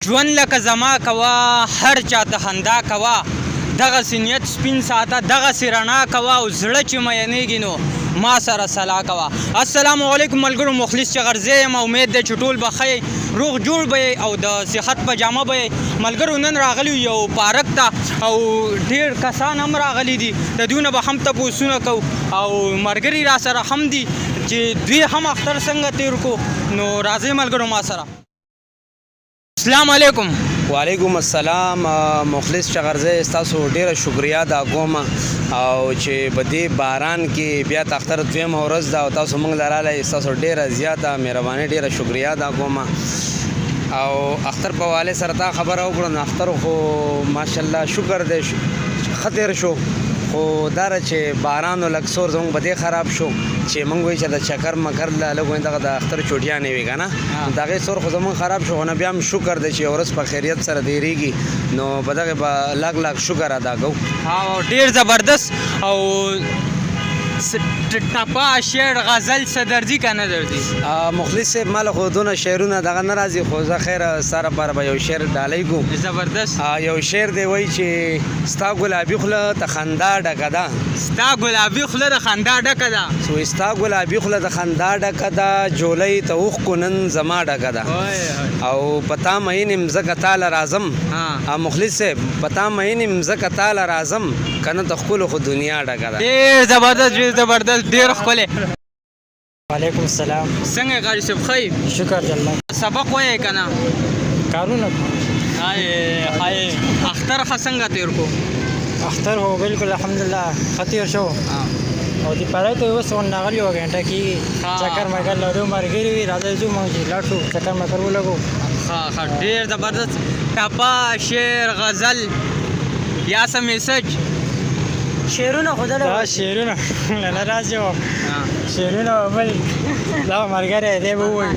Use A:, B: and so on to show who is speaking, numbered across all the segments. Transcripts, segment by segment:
A: ژوند لکه زما کوه هر چاته خندا کوه دغسې نیت سپین ساته دغسې رڼا کوه او زړه چې مینېږي نو ما سره صلاح کوه. السلام علیکم ملګرو، مخلص چغرزی یم. امید دی چې ټول به ښه روغ جوړ به او د صحت په جامه به ملګرو نن راغلي یو پارک ته او ډېر کسان هم راغلي دي. د دوی نه به هم تپوسونه کوو او ملګري را سره هم دي چې دوی هم اختر څنګه تیر کو. نو راځئ ملګرو ما سره. السلام علیکم.
B: وعلیکم السلام. مخلص چغرزی ستاسو ډیره شکریا دا کوم او چې په دې باران کې بیا تختر دویمه ورځ ده او تاسو موږ لراله ستاسو ډیره زیاته مهرباني ډیره شکریا دا کوم. او اختر په حواله سره تا خبره وکړو. اختر خو ماشاءالله شکر دی خطر شو، خو دا چې باران او لکسور زموږ په دې خراب شو چې موږ وایي چې د چکر مکر لږ دغه د اختر چوټیانې وي که نه، د هغې سور خو زموږ خراب شو. خو نه بیا هم شکر دی چې یو ورځ په خیریت سره تېرېږي، نو په دغې به لاک لاک شکر ادا کوو.
A: ډېر زبردست. او ټپه شعر غزل څه درځي که نه درځي؟
B: مخلص صاحب ما له خو دونه شعرونه دغه نه راځي، خو زه خیر ستا لپاره به یو شعر ډالۍ کوو.
A: زبردست.
B: یو شعر دی وایي چې ستا ګلابي خوله د خندا ډکه ده،
A: ستا ګلابي خوله د خندا ډکه ده،
B: ستا ګلابي خوله د خندا ډکه ده، جولۍ ته اوښکو نن زما ډکه ده، او په تا مین یم ځکه تاله راځم. مخلص صاحب په تا مین یم ځکه تاله راځم، که نه د ښکلو خو دنیا ډکه ده.
A: ډېر زبردست ډېر زبردست ډېر ښکلی.
C: وعلیکم السلام.
A: څنګه قاري صاحب ښه؟
C: شکر دی الله.
A: سبق وایې که نه؟
C: کارونه
A: اختر ښه څنګه تیر کو؟
C: اختر هو بالکل الحمدلله ښه تیر شو او د پړی ته اوس راغلي یوه غنټه کېږي. چکر مکر لرو ملګري وي راځئ ځو موږ چې لاړ شو چکر مکر ولګو.
A: ښه ډېر زبردست. ټپه شعر غزل یا څه میسج؟
C: شعرونه خو دا شعرونه نه راځي شعرونه بل دا ملګری دی به ووایي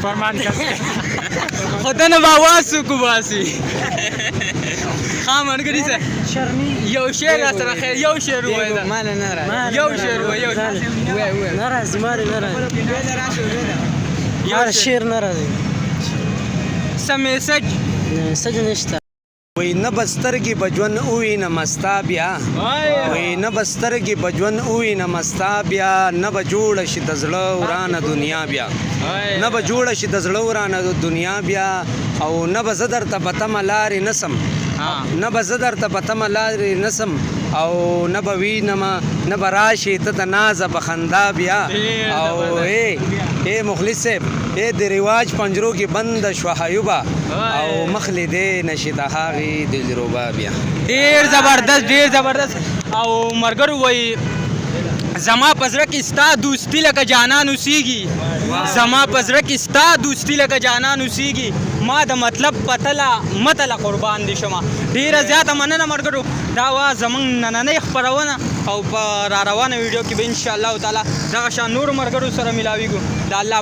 C: فرمان کسکر
A: خو ته نه به اواز څوک وباسي. ښه ملګري صاحب یو شعر را سره خیر یو شعر ووایه.
C: ماله نه راځي
A: یو شعر ووایه.
C: نه راځي ماله نه راځي ماله شعر نه راځي.
A: څه میسج؟
C: میسج نشته.
B: وی نه بسترګې په ژوند ووینم ستا بیا، وی نه بسترګې په ژوند ووینم ستا بیا، نه به جوړه شي د زړه ورانه دنیا بیا، نه به جوړه شي د زړه ورانه دنیا بیا، او نه به زه درته په تمه لارې نسم، نه به زه درته په تمه لارې نسم، او نه به وینم نه به راشي ته د نازه په خندا بیا. او ای مخلص صاحب د رواج پنجرو کې بند شوه حیوبه، او مخ لیدې نشي د هغې دلربا بیا.
A: ډېر زبردست ډېر زبردست. او ملګرو وایي زما په زړه کې ستا دوستي لکه جانان اوسېږي، زما په زړه کې ستا دوستي لکه جانان اوسېږي، ما د مطلب پتله متله قربان دي شمه. ډېره زیاته مننه ملګرو. دا وه زموږ نننۍ خپرونه او په را روانه ویډیو کې به انشاءالله تعالی دغه شان نورو ملګرو سره ملاویږو. د الله